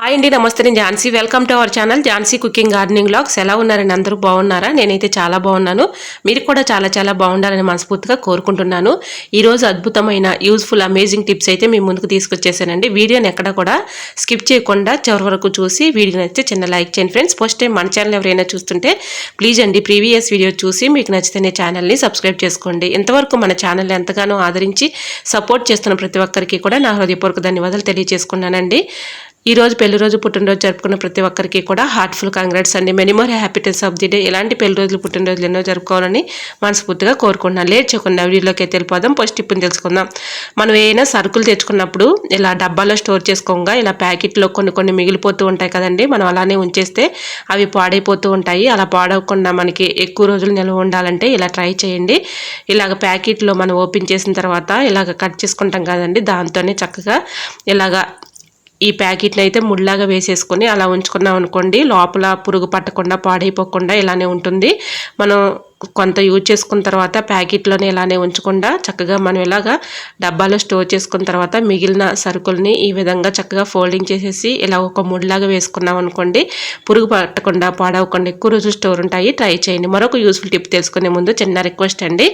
Hi అండి, నమస్తే. నేను Jhansi. Welcome to our channel Jhansi cooking gardening vlogs. ఎలా ఉన్నారండి? అందరూ బాగున్నారా? నేనైతే చాలా బాగున్నాను. మీరు కూడా చాలా చాలా బాగుండాలని మనస్ఫూర్తిగా కోరుకుంటున్నాను. ఈరోజు అద్భుతమైన యూజ్ఫుల్ అమేజింగ్ టిప్స్ అయితే మీ ముందుకు తీసుకొచ్చేసానండి. వీడియోని ఎక్కడ కూడా స్కిప్ చేయకుండా చివరి వరకు చూసి వీడియో నచ్చితే చిన్న లైక్ చేయండి ఫ్రెండ్స్. ఫస్ట్ టైం మన ఛానల్ ఎవరైనా చూస్తుంటే ప్లీజ్ అండి ప్రీవియస్ వీడియో చూసి మీకు నచ్చితేనే ఛానల్ని సబ్స్క్రైబ్ చేసుకోండి. ఇంతవరకు మన ఛానల్ ఎంతగానో ఆదరించి సపోర్ట్ చేస్తున్న ప్రతి ఒక్కరికి కూడా నా హృదయపూర్వక ధన్యవాదాలు తెలియజేసుకున్నానండి. ఈ రోజు పెళ్లి రోజు పుట్టినరోజు జరుపుకున్న ప్రతి ఒక్కరికి కూడా హార్ట్ఫుల్ కంగ్రాట్స్ అండి. Many more happiness of the day. ఇలాంటి పెళ్లి రోజులు పుట్టినరోజులు ఎన్నో జరుపుకోవాలని మనస్ఫూర్తిగా కోరుకుంటున్నాను. లేట్ చేయకుండా వీడియోలోకి అయితే వెళ్ళిపోదాం. ఫస్ట్ టిప్ని తెలుసుకుందాం. మనం ఏమైనా సరుకులు తెచ్చుకున్నప్పుడు ఇలా డబ్బాలో స్టోర్ చేసుకోగా ఇలా ప్యాకెట్లో కొన్ని మిగిలిపోతూ ఉంటాయి కదండి. మనం అలానే ఉంచేస్తే అవి పాడైపోతూ ఉంటాయి. అలా పాడవకుండా మనకి ఎక్కువ రోజులు నిల్వ ఉండాలంటే ఇలా ట్రై చేయండి. ఇలాగ ప్యాకెట్లో మనం ఓపెన్ చేసిన తర్వాత ఇలాగ కట్ చేసుకుంటాం కదండి, దాంతోనే చక్కగా ఇలాగ ఈ ప్యాకెట్ని అయితే ముళ్ళలాగా వేసేసుకొని అలా ఉంచుకున్నాం అనుకోండి, లోపల పురుగు పట్టకుండా పాడైపోకుండా ఇలానే ఉంటుంది. మనం కొంత యూజ్ చేసుకున్న తర్వాత ప్యాకెట్లోనే ఇలానే ఉంచకుండా చక్కగా మనం ఇలాగా డబ్బాలో స్టోర్ చేసుకున్న తర్వాత మిగిలిన సరుకుల్ని ఈ విధంగా చక్కగా ఫోల్డింగ్ చేసేసి ఇలా ఒక ముడిలాగా వేసుకున్నాం అనుకోండి, పురుగు పట్టకుండా పాడవకుండా ఎక్కువ రోజులు స్టోర్ ఉంటాయి. ట్రై చేయండి. మరొక యూస్ఫుల్ టిప్ తెలుసుకునే ముందు చిన్న రిక్వెస్ట్ అండి,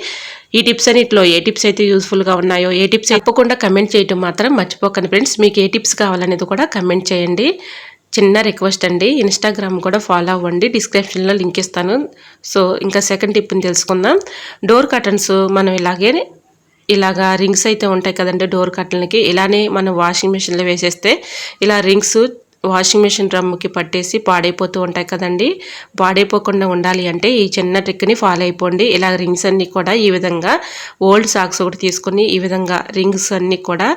ఈ టిప్స్ అన్నిట్లో ఏ టిప్స్ అయితే యూస్ఫుల్గా ఉన్నాయో, ఏ టిప్స్ తప్పకుండా కమెంట్ చేయడం మాత్రం మర్చిపోకండి ఫ్రెండ్స్. మీకు ఏ టిప్స్ కావాలనేది కూడా కమెంట్ చేయండి. చిన్న రిక్వెస్ట్ అండి. ఇన్స్టాగ్రామ్ కూడా ఫాలో అవ్వండి, డిస్క్రిప్షన్లో లింక్ ఇస్తాను. సో ఇంకా సెకండ్ టిప్ని తెలుసుకుందాం. డోర్ కర్టన్స్ మనం ఇలాగా రింగ్స్ అయితే ఉంటాయి కదండి డోర్ కర్టన్లకి, ఇలానే మనం వాషింగ్ మిషన్లో వేసేస్తే ఇలా రింగ్స్ వాషింగ్ మిషన్ డ్రమ్ముకి పట్టేసి పాడైపోతూ ఉంటాయి కదండి. పాడైపోకుండా ఉండాలి అంటే ఈ చిన్న ట్రిక్ని ఫాలో అయిపోండి. ఇలా రింగ్స్ అన్నీ కూడా ఈ విధంగా ఓల్డ్ సాక్స్ ఒకటి తీసుకొని ఈ విధంగా రింగ్స్ అన్నీ కూడా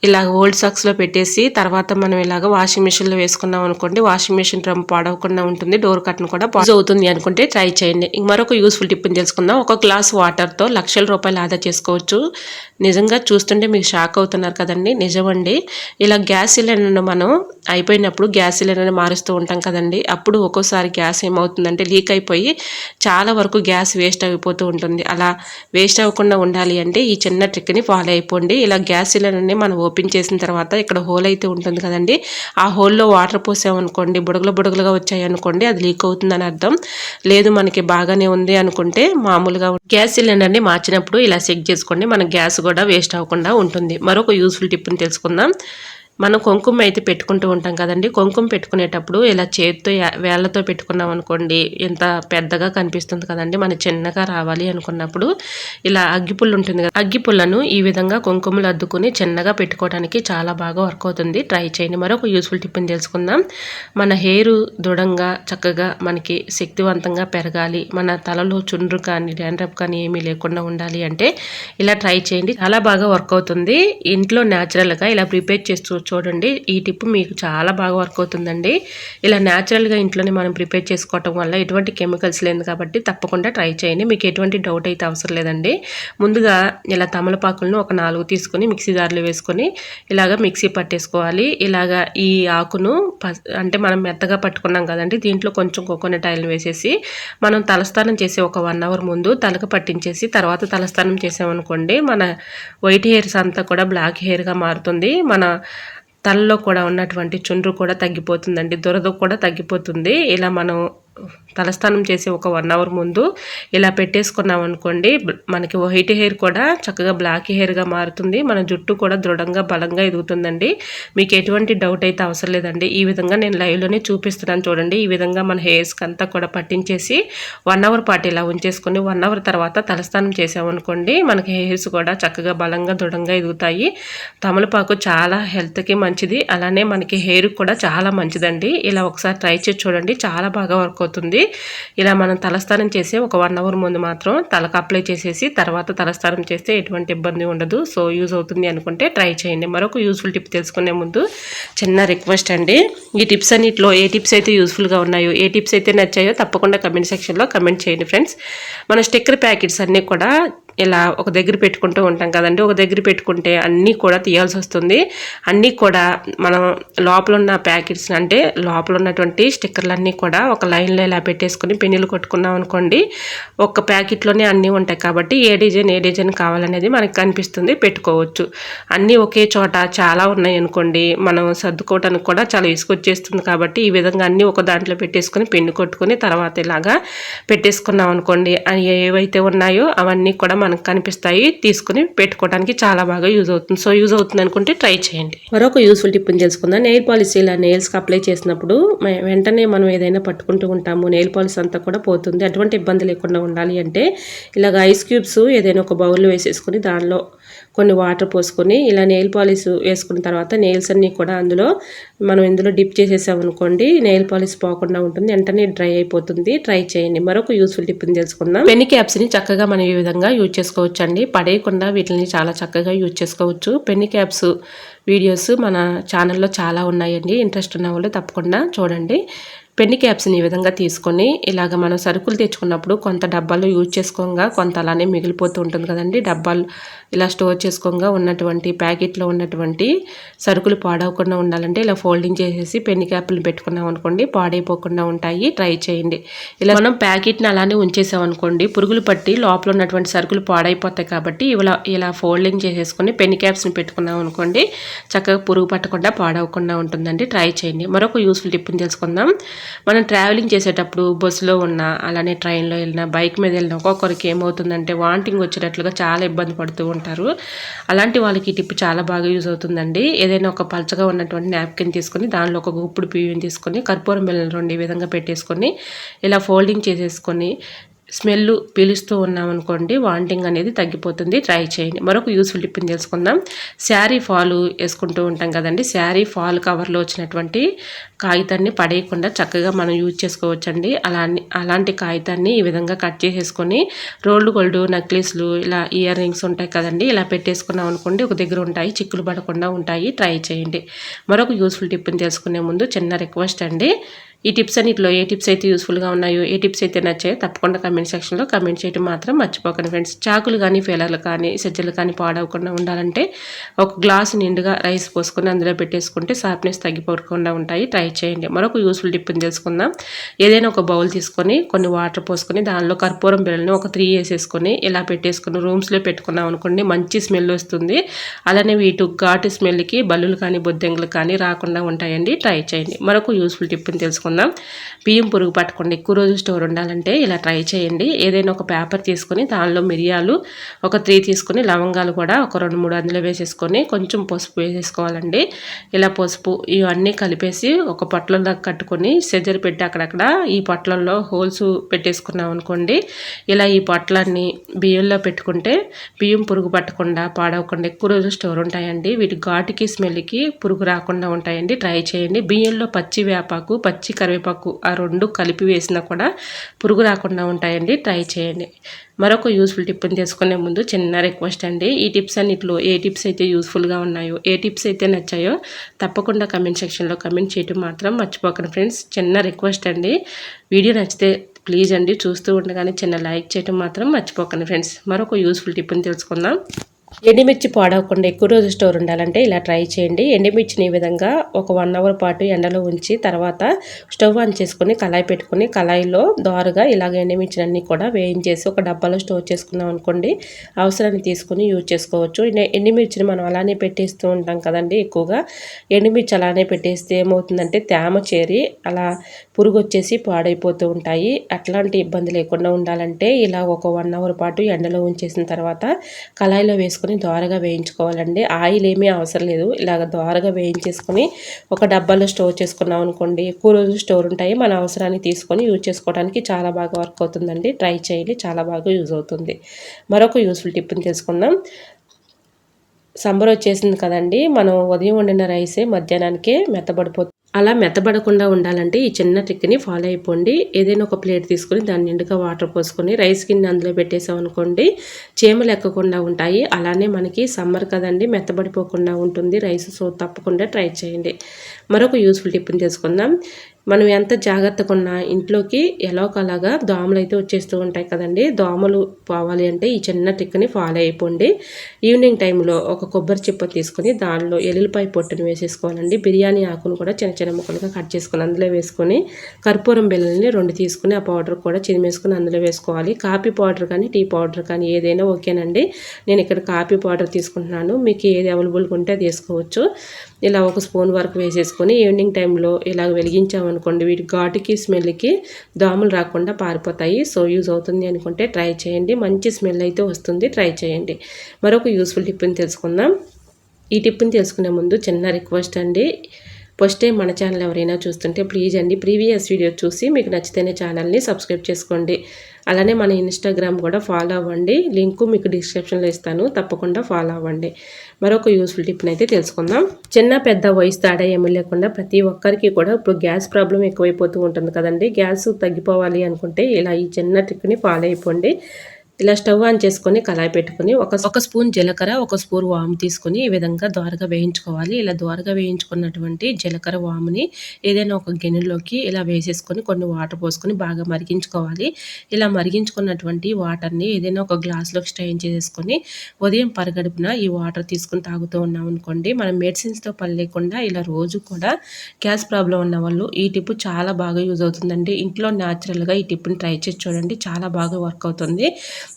ఇలా ఓల్డ్ సాక్స్లో పెట్టేసి తర్వాత మనం ఇలాగ వాషింగ్ మిషన్లో వేసుకున్నాం అనుకోండి, వాషింగ్ మిషన్ డ్రమ్ పాడవకుండా ఉంటుంది, డోర్ కర్టన్ కూడా పాజ్ అవుతుంది అనుకుంటే ట్రై చేయండి. మరొక యూస్ఫుల్ టిప్ని తెలుసుకుందాం. ఒక గ్లాస్ వాటర్తో లక్షల రూపాయలు ఆదా చేసుకోవచ్చు. నిజంగా చూస్తుంటే మీకు షాక్ అవుతున్నారు కదండి. నిజమండి. ఇలా గ్యాస్ సిలిండర్ను మనం అయిపోయినప్పుడు గ్యాస్ సిలిండర్ని మారుస్తూ ఉంటాం కదండి. అప్పుడు ఒక్కోసారి గ్యాస్ ఏమవుతుందంటే లీక్ అయిపోయి చాలా వరకు గ్యాస్ వేస్ట్ అయిపోతూ ఉంటుంది. అలా వేస్ట్ అవ్వకుండా ఉండాలి అంటే ఈ చిన్న ట్రిక్ని ఫాలో అయిపోండి. ఇలా గ్యాస్ సిలిండర్ని మనం ఓపెన్ చేసిన తర్వాత ఇక్కడ హోల్ అయితే ఉంటుంది కదండి, ఆ హోల్లో వాటర్ పోసామనుకోండి, బుడగలుగా వచ్చాయి అనుకోండి, అది లీక్ అవుతుందని అర్థం. లేదు మనకి బాగానే ఉంది అనుకుంటే మామూలుగా గ్యాస్ సిలిండర్ని మార్చినప్పుడు ఇలా చెక్ చేసుకోండి, మన గ్యాస్ కూడా వేస్ట్ అవ్వకుండా ఉంటుంది. మరొక యూస్ఫుల్ టిప్ని తెలుసుకుందాం. మనం కుంకుమ అయితే పెట్టుకుంటూ ఉంటాం కదండి. కుంకుమ పెట్టుకునేటప్పుడు ఇలా చేతితో వేళ్లతో పెట్టుకున్నాం అనుకోండి, ఎంత పెద్దగా కనిపిస్తుంది కదండి. మన చిన్నగా రావాలి అనుకున్నప్పుడు ఇలా అగ్గిపుల్ల ఉంటుంది కదా, అగ్గిపుల్లను ఈ విధంగా కుంకుమలు అద్దుకుని చిన్నగా పెట్టుకోవడానికి చాలా బాగా వర్క్ అవుతుంది. ట్రై చేయండి. మరొక యూస్ఫుల్ టిప్ని తెలుసుకుందాం. మన హెయిర్ దృఢంగా చక్కగా మనకి శక్తివంతంగా పెరగాలి, మన తలలో చుండ్రు కానీ డాండ్రఫ్ కానీ ఏమీ లేకుండా ఉండాలి అంటే ఇలా ట్రై చేయండి. చాలా బాగా వర్క్ అవుతుంది. ఇంట్లో న్యాచురల్గా ఇలా ప్రిపేర్ చేస్తూ చూడండి. ఈ టిప్ మీకు చాలా బాగా వర్క్ అవుతుందండి. ఇలా న్యాచురల్గా ఇంట్లోనే మనం ప్రిపేర్ చేసుకోవటం వల్ల ఎటువంటి కెమికల్స్ లేదు కాబట్టి తప్పకుండా ట్రై చేయండి. మీకు ఎటువంటి డౌట్ అయితే అవసరం లేదండి. ముందుగా ఇలా తమలపాకులను ఒక 4 తీసుకొని మిక్సీ జార్లో వేసుకొని ఇలాగ మిక్సీ పట్టేసుకోవాలి. ఇలాగ ఈ ఆకును అంటే మనం మెత్తగా పట్టుకున్నాం కదండి, దీంట్లో కొంచెం కోకోనట్ ఆయిల్ వేసేసి మనం తలస్నానం చేసి ఒక 1 అవర్ ముందు తలకు పట్టించేసి తర్వాత తలస్నానం చేసామనుకోండి, మన వైట్ హెయిర్స్ అంతా కూడా బ్లాక్ హెయిర్గా మారుతుంది. మన తలలో కూడా ఉన్నటువంటి చుండ్రు కూడా తగ్గిపోతుందండి, దురద కూడా తగ్గిపోతుంది. ఇలా మనం తలస్నానం చేసి ఒక 1 అవర్ ముందు ఇలా పెట్టేసుకున్నాం అనుకోండి, మనకి వైట్ హెయిర్ కూడా చక్కగా బ్లాక్ హెయిర్గా మారుతుంది. మన జుట్టు కూడా దృఢంగా బలంగా ఎదుగుతుందండి. మీకు ఎటువంటి డౌట్ అయితే అవసరం లేదండి. ఈ విధంగా నేను లైవ్లోనే చూపిస్తున్నాను చూడండి. ఈ విధంగా మన హెయిర్స్కి అంతా కూడా పట్టించేసి 1 అవర్ పాటు ఇలా ఉంచేసుకొని 1 అవర్ తర్వాత తలస్నానం చేసామనుకోండి, మనకి హెయిర్స్ కూడా చక్కగా బలంగా దృఢంగా ఎదుగుతాయి. తమలపాకు చాలా హెల్త్కి మంచిది, అలానే మనకి హెయిర్ కూడా చాలా మంచిదండి. ఇలా ఒకసారి ట్రై చేసి చూడండి, చాలా బాగా వర్క్ అవుతుంది. ఇలా మనం తలస్నానం చేసి ఒక 1 అవర్ ముందు మాత్రం తలకు అప్లై చేసేసి తర్వాత తలస్నానం చేస్తే ఎటువంటి ఇబ్బంది ఉండదు. సో యూజ్ అవుతుంది అనుకుంటే ట్రై చేయండి. మరొక యూస్ఫుల్ టిప్ తెలుసుకునే ముందు చిన్న రిక్వెస్ట్ అండి, ఈ టిప్స్ అన్నిట్లో ఏ టిప్స్ అయితే యూస్ఫుల్గా ఉన్నాయో, ఏ టిప్స్ అయితే నచ్చాయో తప్పకుండా కమెంట్ సెక్షన్లో కమెంట్ చేయండి ఫ్రెండ్స్. మన స్టిక్కర్ ప్యాకెట్స్ అన్నీ కూడా ఇలా ఒక దగ్గర పెట్టుకుంటూ ఉంటాం కదండి. ఒక దగ్గర పెట్టుకుంటే అన్నీ కూడా తీయాల్సి వస్తుంది. అన్నీ కూడా మనం లోపల ఉన్న ప్యాకెట్స్ అంటే లోపల ఉన్నటువంటి స్టిక్కర్లన్నీ కూడా ఒక లైన్లో ఇలా పెట్టేసుకుని పెన్నులు కొట్టుకున్నాం అనుకోండి, ఒక్క ప్యాకెట్లోనే అన్నీ ఉంటాయి కాబట్టి ఏ డిజైన్ కావాలనేది మనకి కనిపిస్తుంది, పెట్టుకోవచ్చు. అన్నీ ఒకే చోట చాలా ఉన్నాయి అనుకోండి, మనం సర్దుకోవడానికి కూడా చాలా విసుగొచ్చేస్తుంది. కాబట్టి ఈ విధంగా అన్నీ ఒక దాంట్లో పెట్టేసుకొని పెన్ను కొట్టుకొని తర్వాత ఇలాగా పెట్టేసుకున్నాం అనుకోండి, ఏవైతే ఉన్నాయో అవన్నీ కూడా మనకు కనిపిస్తాయి. తీసుకుని పెట్టుకోవడానికి చాలా బాగా యూజ్ అవుతుంది. సో యూజ్ అవుతుంది అనుకుంటే ట్రై చేయండి. మరొక యూస్ఫుల్ టిప్ని తెలుసుకుందాం. నెయిల్ పాలిష్ ఇలా నెయిల్స్కి అప్లై చేసినప్పుడు వెంటనే మనం ఏదైనా పట్టుకుంటూ ఉంటాము, నెయిల్ పాలిష్ అంతా కూడా పోతుంది. అటువంటి ఇబ్బంది లేకుండా ఉండాలి అంటే ఇలాగ ఐస్ క్యూబ్స్ ఏదైనా ఒక బౌల్లో వేసేసుకుని దానిలో కొన్ని వాటర్ పోసుకొని ఇలా నెయిల్ పాలిష్ వేసుకున్న తర్వాత నెయిల్స్ అన్నీ కూడా మనం ఇందులో డిప్ చేసేసామనుకోండి, నెయిల్ పాలిష్ పోకుండా ఉంటుంది, వెంటనే డ్రై అయిపోతుంది. ట్రై చేయండి. మరొక యూస్ఫుల్ టిప్ని తెలుసుకుందాం. పెన్ క్యాప్స్ని చక్కగా మనం ఈ విధంగా యూజ్ చేసుకోవచ్చు అండి. పడేయకుండా వీటిని చాలా చక్కగా యూజ్ చేసుకోవచ్చు. పెన్ క్యాప్స్ వీడియోస్ మన ఛానల్లో చాలా ఉన్నాయండి. ఇంట్రెస్ట్ ఉన్న వాళ్ళు తప్పకుండా చూడండి. పెన్ క్యాప్స్ని ఈ విధంగా తీసుకొని ఇలాగ మనం సరుకులు తెచ్చుకున్నప్పుడు కొంత డబ్బాలు యూజ్ చేసుకోగా కొంత అలానే మిగిలిపోతూ ఉంటుంది కదండి. డబ్బాలు ఇలా స్టోర్ చేసుకోగా ఉన్నటువంటి ప్యాకెట్లో ఉన్నటువంటి సరుకులు పాడవకుండా ఉండాలంటే ఇలా ఫోల్డింగ్ చేసేసి పెన్ క్యాప్లు పెట్టుకున్నాం అనుకోండి, పాడైపోకుండా ఉంటాయి. ట్రై చేయండి. ఇలా మనం ప్యాకెట్ని అలానే ఉంచేసాం అనుకోండి, పురుగులు పట్టి లోపల ఉన్నటువంటి సరుకులు పాడైపోతాయి. కాబట్టి ఇలా ఫోల్డింగ్ చేసేసుకొని పెన్ క్యాప్స్ని పెట్టుకున్నాం అనుకోండి, చక్కగా పురుగు పట్టకుండా పాడవకుండా ఉంటుందండి. ట్రై చేయండి. మరొక యూస్ఫుల్ టిప్ని తెలుసుకుందాం. మనం ట్రావెలింగ్ చేసేటప్పుడు బస్సులో ఉన్నా అలానే ట్రైన్లో వెళ్ళినా బైక్ మీద వెళ్ళినా ఒక్కొక్కరికి ఏమవుతుందంటే వామిటింగ్ వచ్చేటట్లుగా చాలా ఇబ్బంది పడుతూ ఉంటారు. అలాంటి వాళ్ళకి ఈ టిప్ చాలా బాగా యూజ్ అవుతుందండి. ఏదైనా ఒక పలచగా ఉన్నటువంటి నాప్కిన్ తీసుకొని దానిలో ఒక గుప్పుడు బియ్యం తీసుకొని కర్పూరం బిళ్ళలు 2 ఈ విధంగా పెట్టేసుకొని ఇలా ఫోల్డింగ్ చేసేసుకొని స్మెల్ పీలుస్తూ ఉన్నామనుకోండి, వాంటింగ్ అనేది తగ్గిపోతుంది. ట్రై చేయండి. మరొక యూస్ఫుల్ టిప్ని తెలుసుకుందాం. శారీ ఫాలు వేసుకుంటూ ఉంటాం కదండి, శారీ ఫాల్ కవర్లో వచ్చినటువంటి కాగితాన్ని పడేయకుండా చక్కగా మనం యూజ్ చేసుకోవచ్చండి. అలాంటి కాగితాన్ని ఈ విధంగా కట్ చేసేసుకొని రోల్డ్ గోల్డ్ నెక్లెస్లు ఇలా ఇయర్ రింగ్స్ ఉంటాయి కదండి, ఇలా పెట్టేసుకున్నాం అనుకోండి, ఒక దగ్గర ఉంటాయి, చిక్కులు పడకుండా ఉంటాయి. ట్రై చేయండి. మరొక యూస్ఫుల్ టిప్ని తెలుసుకునే ముందు చిన్న రిక్వెస్ట్ అండి, ఈ టిప్స్ అన్నిటిలో ఏ టిప్స్ అయితే యూస్ఫుల్గా ఉన్నాయో, ఏ టిప్స్ అయితే నచ్చాయో తప్పకుండా కమెంట్ సెక్షన్లో కమెంట్ చేయడం మాత్రం మర్చిపోకండి ఫ్రెండ్స్. చాకులు కానీ ఫెయిలర్లు కానీ సజ్జలు కానీ పాడవకుండా ఉండాలంటే ఒక గ్లాసు నిండుగా రైస్ పోసుకొని అందులో పెట్టేసుకుంటే షార్ప్నెస్ తగ్గిపోకుండా ఉంటాయి. ట్రై చేయండి. మరొక యూస్ఫుల్ టిప్ని తెలుసుకుందాం. ఏదైనా ఒక బౌల్ తీసుకొని కొన్ని వాటర్ పోసుకొని దానిలో కర్పూరం బిళ్ళని ఒక 3 వేసేసుకొని ఇలా పెట్టేసుకుని రూమ్స్లో పెట్టుకున్నాం అనుకోండి, మంచి స్మెల్ వస్తుంది. అలానే వీటి ఘాటు స్మెల్కి బల్లులు కానీ బొద్దెంగులు కానీ రాకుండా ఉంటాయండి. ట్రై చేయండి. మరొక యూస్ఫుల్ టిప్ని తెలుసుకుందాం. బియ్యం పురుగు పట్టకుండా ఎక్కువ రోజు స్టోర్ ఉండాలంటే ఇలా ట్రై చేయండి. ఏదైనా ఒక పేపర్ తీసుకొని దానిలో మిరియాలు ఒక 3 తీసుకొని లవంగాలు కూడా ఒక 2-3 అందులో వేసేసుకొని కొంచెం పసుపు వేసేసుకోవాలండి. ఇలా పసుపు ఇవన్నీ కలిపేసి ఒక పొట్లంలో కట్టుకొని సెజర్ పెట్టి అక్కడక్కడ ఈ పొట్లంలో హోల్స్ పెట్టేసుకున్నాం అనుకోండి, ఇలా ఈ పొట్లాన్ని బియ్యంలో పెట్టుకుంటే బియ్యం పురుగు పట్టకుండా పాడవకుండా ఎక్కువ రోజు స్టోర్ ఉంటాయండి. వీటి ఘాటుకి స్మెల్కి పురుగు రాకుండా ఉంటాయండి. ట్రై చేయండి. బియ్యంలో పచ్చి వేపాకు పచ్చి కరివేపాకు ఆ 2 కలిపి వేసినా కూడా పురుగు రాకుండా ఉంటాయండి. ట్రై చేయండి. మరొక యూస్ఫుల్ టిప్ని తెలుసుకునే ముందు చిన్న రిక్వెస్ట్ అండి, ఈ టిప్స్ అన్నిటిలో ఏ టిప్స్ అయితే యూస్ఫుల్గా ఉన్నాయో, ఏ టిప్స్ అయితే నచ్చాయో తప్పకుండా కమెంట్ సెక్షన్లో కమెంట్ చేయడం మాత్రం మర్చిపోకండి ఫ్రెండ్స్. చిన్న రిక్వెస్ట్ అండి, వీడియో నచ్చితే ప్లీజ్ అండి చూస్తూ ఉండగానే చిన్న లైక్ చేయడం మాత్రం మర్చిపోకండి ఫ్రెండ్స్. మరొక యూస్ఫుల్ టిప్ని తెలుసుకుందాం. ఎండుమిర్చి పాడవకుండా ఎక్కువ రోజు స్టోర్ ఉండాలంటే ఇలా ట్రై చేయండి. ఎండుమిర్చిని ఈ విధంగా ఒక 1 అవర్ పాటు ఎండలో ఉంచి తర్వాత స్టవ్ ఆన్ చేసుకొని కళాయి పెట్టుకొని కళాయిలో దోరగా ఇలాగ ఎండుమిర్చిని అన్నీ కూడా వేయించేసి ఒక డబ్బాలో స్టోర్ చేసుకున్నాం అనుకోండి, అవసరాన్ని తీసుకొని యూజ్ చేసుకోవచ్చు. ఎండుమిర్చిని మనం అలానే పెట్టేస్తూ ఉంటాం కదండి, ఎక్కువగా ఎండుమిర్చి అలానే పెట్టేస్తే ఏమవుతుందంటే తేమ చేరి అలా పురుగు వచ్చేసి పాడైపోతూ ఉంటాయి. అట్లాంటి ఇబ్బంది లేకుండా ఉండాలంటే ఇలా ఒక 1 అవర్ పాటు ఎండలో ఉంచేసిన తర్వాత కళాయిలో వేసుకొని దోరగా వేయించుకోవాలండి. ఆయిల్ ఏమీ అవసరం లేదు. ఇలాగ దోరగా వేయించేసుకొని ఒక డబ్బాలో స్టోర్ చేసుకున్నాం అనుకోండి, ఎక్కువ రోజులు స్టోర్ ఉంటాయి. మన అవసరాన్ని తీసుకొని యూజ్ చేసుకోవడానికి చాలా బాగా వర్క్ అవుతుందండి. ట్రై చేయండి, చాలా బాగా యూజ్ అవుతుంది. మరొక యూస్ఫుల్ టిప్ని తెలుసుకుందాం. సమ్మర్ వచ్చేసింది కదండి, మనం ఉదయం వండిన రైసే మధ్యాహ్నానికే మెత్తబడిపోతుంది. అలా మెత్తబడకుండా ఉండాలంటే ఈ చిన్న ట్రిక్ని ఫాలో అయిపోండి. ఏదైనా ఒక ప్లేట్ తీసుకొని దాని నిండుగా వాటర్ పోసుకొని రైస్ గిన్నె అందులో పెట్టేసాం అనుకోండి, చీమలు ఎక్కకుండా ఉంటాయి. అలానే మనకి సమ్మర్ కదండి, మెత్తబడిపోకుండా ఉంటుంది రైస్. సో తప్పకుండా ట్రై చేయండి. మరొక యూస్ఫుల్ టిప్ని తెలుసుకుందాం. మనం ఎంత జాగ్రత్తగా ఉన్నా ఇంట్లోకి ఎలాగోలాగా దోమలు అయితే వచ్చేస్తూ ఉంటాయి కదండి. దోమలు పోవాలి అంటే ఈ చిన్న ట్రిక్ని ఫాలో అయిపోండి. ఈవినింగ్ టైంలో ఒక కొబ్బరి చిప్ప తీసుకొని దానిలో ఎల్లుల్లిపాయ పొట్టును వేసేసుకోవాలండి. బిర్యానీ ఆకును కూడా చిన్న చిన్న ముక్కలుగా కట్ చేసుకొని అందులో వేసుకొని కర్పూరం బిళ్ళని 2 తీసుకుని ఆ పౌడర్ కూడా చిరిమేసుకొని అందులో వేసుకోవాలి. కాఫీ పౌడర్ కానీ టీ పౌడర్ కానీ ఏదైనా ఓకేనండి. నేను ఇక్కడ కాఫీ పౌడర్ తీసుకుంటున్నాను. మీకు ఏది అవైలబుల్గా ఉంటే అది వేసుకోవచ్చు. ఇలా 1 స్పూన్ వరకు వేసేసుకొని ఈవినింగ్ టైంలో ఇలా వెలిగించామనుకోండి వీటి ఘాటుకి స్మెల్కి దోమలు రాకుండా పారిపోతాయి. సో యూజ్ అవుతుంది అనుకుంటే ట్రై చేయండి. మంచి స్మెల్ అయితే వస్తుంది. ట్రై చేయండి. మరొక యూస్ఫుల్ టిప్ని తెలుసుకుందాం. ఈ టిప్ని తెలుసుకునే ముందు చిన్న రిక్వెస్ట్ అండి. ఫస్ట్ టైం మన ఛానల్ ఎవరైనా చూస్తుంటే ప్లీజ్ అండి ప్రీవియస్ వీడియో చూసి మీకు నచ్చితేనే ఛానల్ని సబ్స్క్రైబ్ చేసుకోండి. అలానే మన ఇన్స్టాగ్రామ్ కూడా ఫాలో అవ్వండి. లింకు మీకు డిస్క్రిప్షన్లో ఇస్తాను. తప్పకుండా ఫాలో అవ్వండి. మరొక యూస్ఫుల్ టిప్ని అయితే తెలుసుకుందాం. చిన్న పెద్ద వయసు తేడా ఏమీ లేకుండా ప్రతి ఒక్కరికి కూడా ఇప్పుడు గ్యాస్ ప్రాబ్లం ఎక్కువైపోతూ ఉంటుంది కదండి. గ్యాస్ తగ్గిపోవాలి అనుకుంటే ఇలా ఈ చిన్న ట్రిక్ని ఫాలో అయిపోండి. ఇలా స్టవ్ ఆన్ చేసుకొని కళాయి పెట్టుకొని ఒక స్పూన్ జీలకర్ర 1 స్పూన్ వాము తీసుకొని ఈ విధంగా దోరగా వేయించుకోవాలి. ఇలా దోరగా వేయించుకున్నటువంటి జీలకర్ర వాముని ఏదైనా ఒక గిన్నెలోకి ఇలా వేసేసుకొని కొన్ని వాటర్ పోసుకొని బాగా మరిగించుకోవాలి. ఇలా మరిగించుకున్నటువంటి వాటర్ని ఏదైనా ఒక గ్లాస్లోకి స్ట్రెయిన్ చేసేసుకొని ఉదయం పరగడుపున ఈ వాటర్ తీసుకుని తాగుతూ ఉన్నాం అనుకోండి. మనం మెడిసిన్స్తో పని లేకుండా ఇలా రోజు కూడా గ్యాస్ ప్రాబ్లం ఉన్న వాళ్ళు ఈ టిప్ చాలా బాగా యూజ్ అవుతుందండి. ఇంట్లో న్యాచురల్గా ఈ టిప్ని ట్రై చేసి చూడండి. చాలా బాగా వర్క్ అవుతుంది.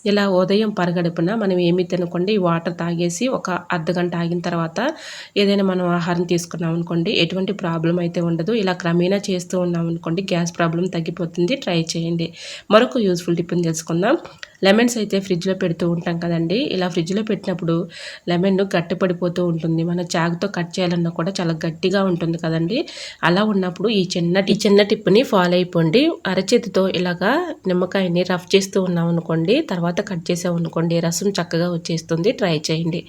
ఇలా ఉదయం పరగడుపున మనం ఏమీ తినకుండా ఈ వాటర్ తాగేసి ఒక అర్ధగంట ఆగిన తర్వాత ఏదైనా మనం ఆహారం తీసుకున్నాం అనుకోండి ఎటువంటి ప్రాబ్లం అయితే ఉండదు. ఇలా క్రమేణా చేస్తూ ఉన్నాం అనుకోండి గ్యాస్ ప్రాబ్లం తగ్గిపోతుంది. ట్రై చేయండి. మరొక యూస్ఫుల్ టిప్ని తెలుసుకుందాం. లెమన్స్ అయితే ఫ్రిడ్జ్లో పెడుతూ ఉంటాం కదండి. ఇలా ఫ్రిడ్జ్లో పెట్టినప్పుడు లెమన్ గట్టి పడిపోతూ ఉంటుంది. మన చాకుతో కట్ చేయాలన్నా కూడా చాలా గట్టిగా ఉంటుంది కదండి. అలా ఉన్నప్పుడు ఈ చిన్న టిప్ని ఫాలో అయిపోండి. అరచేతితో ఇలాగా నిమ్మకాయని రఫ్ చేస్తూ ఉన్నాం అనుకోండి తర్వాత కట్ చేసాం అనుకోండి రసం చక్కగా వచ్చేస్తుంది. ట్రై చేయండి.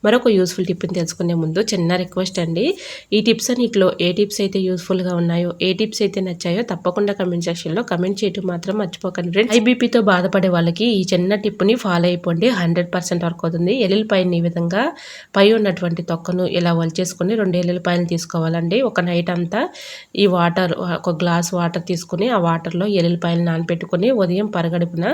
మరొక యూస్ఫుల్ టిప్ని తెలుసుకునే ముందు చిన్న రిక్వెస్ట్ అండి. ఈ టిప్స్ అన్నిటిలో ఏ టిప్స్ అయితే యూస్ఫుల్గా ఉన్నాయో ఏ టిప్స్ అయితే నచ్చాయో తప్పకుండా కమెంట్ సెక్షన్లో కమెంట్ చేయడం మాత్రం మర్చిపోకండి ఫ్రెండ్స్. ఐబీపీతో బాధపడే వాళ్ళకి ఈ చిన్న టిప్ని ఫాలో అయిపోండి. 100% వర్క్ అవుతుంది. ఎల్లుల్లిపాయని ఈ విధంగా పై ఉన్నటువంటి తొక్కను ఇలా వలిచేసుకొని 2 ఎల్లుల్లిపాయలు తీసుకోవాలండి. ఒక నైట్ అంతా ఈ వాటర్ ఒక గ్లాస్ వాటర్ తీసుకుని ఆ వాటర్లో ఎల్లుల్లిపాయలు నానపెట్టుకుని ఉదయం పరగడుపున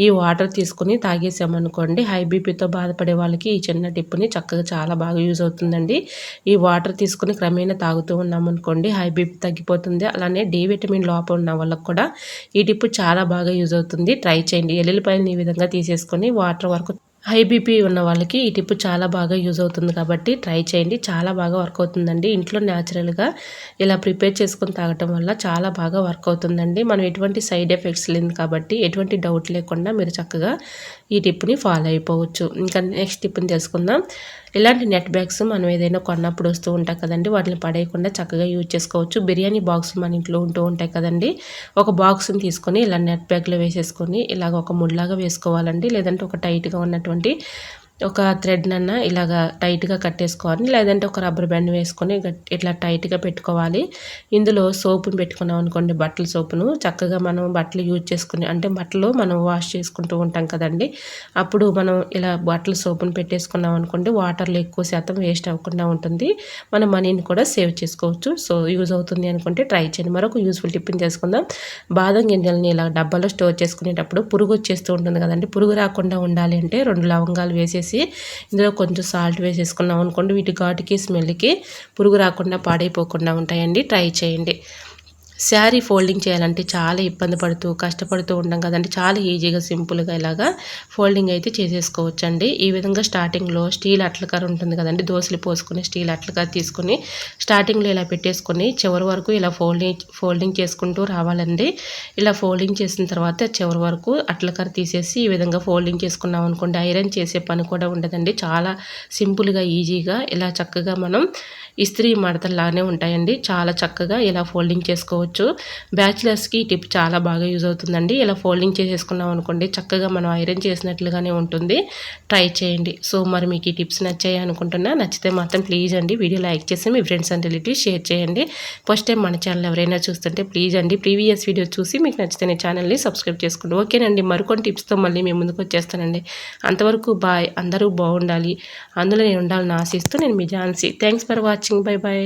ఈ వాటర్ తీసుకుని తాగేసామనుకోండి హై బీపీతో బాధపడే వాళ్ళకి ఈ చిన్న టిప్ని చక్కగా చాలా బాగా యూజ్ అవుతుందండి. ఈ వాటర్ తీసుకుని క్రమేణా తాగుతూ ఉన్నామనుకోండి హై బీపీ తగ్గిపోతుంది. అలానే డి విటమిన్ లోపం ఉన్న వాళ్ళకి కూడా ఈ టిప్ చాలా బాగా యూజ్ అవుతుంది. ట్రై చేయండి. ఎల్లుల్లిపాయలు ఈ విధంగా తీసేసుకొని వాటర్ వరకు హై బీపీ ఉన్న వాళ్ళకి ఈ టిప్ చాలా బాగా యూజ్ అవుతుంది కాబట్టి ట్రై చేయండి. చాలా బాగా వర్క్ అవుతుందండి. ఇంట్లో న్యాచురల్గా ఇలా ప్రిపేర్ చేసుకొని తాగటం వల్ల చాలా బాగా వర్క్ అవుతుందండి. మనం ఎటువంటి సైడ్ ఎఫెక్ట్స్ లేదు కాబట్టి ఎటువంటి డౌట్ లేకుండా మీరు చక్కగా ఈ టిప్ని ఫాలో అయిపోవచ్చు. ఇంకా నెక్స్ట్ టిప్ని తెలుసుకుందాం. ఇలాంటి నెట్ బ్యాగ్స్ మనం ఏదైనా కొన్నప్పుడు వస్తూ ఉంటాయి కదండి వాటిని పడేయకుండా చక్కగా యూజ్ చేసుకోవచ్చు. బిర్యానీ బాక్స్ మన ఇంట్లో ఉంటూ ఉంటాయి కదండి. ఒక బాక్స్ని తీసుకొని ఇలా నెట్ బ్యాగ్లో వేసేసుకొని ఇలాగ ఒక ముళ్ళలాగా వేసుకోవాలండి. లేదంటే ఒక టైట్గా ఉన్నటువంటి ఒక థ్రెడ్నన్నా ఇలాగా టైట్గా కట్టేసుకోవాలి. లేదంటే ఒక రబ్బర్ బ్యాండ్ వేసుకొని ఇట్లా టైట్గా పెట్టుకోవాలి. ఇందులో సోపును పెట్టుకున్నాం అనుకోండి బట్టల సోపును చక్కగా మనం బట్టలు యూజ్ చేసుకుని అంటే బట్టలు మనం వాష్ చేసుకుంటూ ఉంటాం కదండి. అప్పుడు మనం ఇలా బట్టల సోపును పెట్టేసుకున్నాం అనుకోండి వాటర్లో ఎక్కువ శాతం వేస్ట్ అవ్వకుండా ఉంటుంది. మన మనీని కూడా సేవ్ చేసుకోవచ్చు. సో యూజ్ అవుతుంది అనుకుంటే ట్రై చేయండి. మరొక యూస్ఫుల్ టిప్ని తెలుసుకుందాం. బాదం గింజల్ని ఇలా డబ్బాలో స్టోర్ చేసుకునేటప్పుడు పురుగు వచ్చేస్తూ ఉంటుంది కదండి. పురుగు రాకుండా ఉండాలి అంటే 2 లవంగాలు వేసేసి ఇందులో కొంచెం సాల్ట్ వేసేసుకున్నాం అనుకోండి వీటి ఘాటుకి స్మెల్కి పురుగు రాకుండా పాడైపోకుండా ఉంటాయండి. ట్రై చేయండి. శారీ ఫోల్డింగ్ చేయాలంటే చాలా ఇబ్బంది పడుతూ కష్టపడుతూ ఉంటాం కదండి. చాలా ఈజీగా సింపుల్గా ఇలాగా ఫోల్డింగ్ అయితే చేసేసుకోవచ్చండి. ఈ విధంగా స్టార్టింగ్లో స్టీల్ అట్లకర ఉంటుంది కదండి. దోశలు పోసుకుని స్టీల్ అట్లకర తీసుకొని స్టార్టింగ్లో ఇలా పెట్టేసుకొని చివరి వరకు ఇలా ఫోల్డింగ్ చేసుకుంటూ రావాలండి. ఇలా ఫోల్డింగ్ చేసిన తర్వాత చివరి వరకు అట్లకర తీసేసి ఈ విధంగా ఫోల్డింగ్ చేసుకున్నాం అనుకోండి ఐరన్ చేసే పని కూడా ఉండదండి. చాలా సింపుల్గా ఈజీగా ఇలా చక్కగా మనం ఇస్త్రీ మడతల్లానే ఉంటాయండి. చాలా చక్కగా ఇలా ఫోల్డింగ్ చేసుకోవచ్చు. బ్యాచిలర్స్కి ఈ టిప్ చాలా బాగా యూజ్ అవుతుందండి. ఇలా ఫోల్డింగ్ చేసేసుకున్నాం అనుకోండి చక్కగా మనం ఐరన్ చేసినట్లుగానే ఉంటుంది. ట్రై చేయండి. సో మరి మీకు ఈ టిప్స్ నచ్చాయి అనుకుంటున్నా. నచ్చితే మాత్రం ప్లీజ్ అండి వీడియో లైక్ చేసి మీ ఫ్రెండ్స్ అండ్ రిలేటివ్స్ షేర్ చేయండి. ఫస్ట్ టైం మన ఛానల్ ఎవరైనా చూస్తుంటే ప్లీజ్ అండి ప్రీవియస్ వీడియో చూసి మీకు నచ్చితే ఛానల్ని సబ్స్క్రైబ్ చేసుకోండి. ఓకేనండి. మరికొన్ని టిప్స్తో మళ్ళీ మీ ముందుకు వచ్చేస్తానండి. అంతవరకు బాయ్. అందరూ బాగుండాలి అందులో నేను ఉండాలని ఆశిస్తూ నేను మీ Jhansi. Thanks for watching. Bye bye.